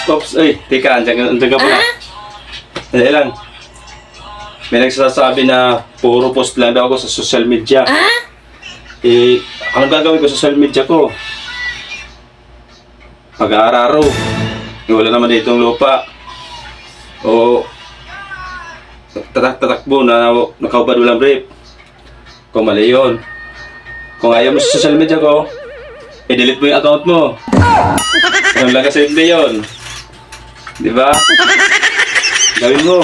Oops, ay, teka, andyan ka pala. Dali lang. May nagsasabi na puro post lang daw ako sa social media. Eh, anong gagawin ko sa social media ko? Pag-aararo. Wala naman ditong lupa. O tatakbo na nakaubad walang brief. Kung mali yun. Kung ayaw mo sa social media ko, i-delete mo yung account mo. Ganun lang kasi hindi yun. Di ba? Gawin mo.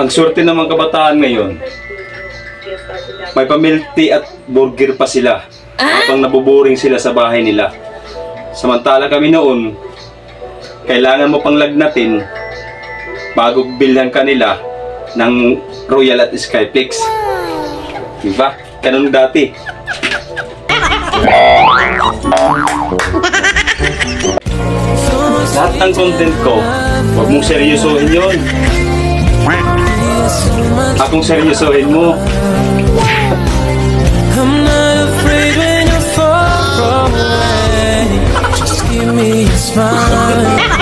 Ang swerte ng mga kabataan ngayon, may pamilk tea at burger pa sila habang nabuboring sila sa bahay nila. Samantala kami noon, kailangan mo pang lagnatin bago bilhan ka nila ng Royal at Skyflix. Diba? Ganun dati. Lahat ng content ko, huwag mong seryosohin yun. Akong seryosohin mo. I'm not afraid when you're far away. Just give me a smile.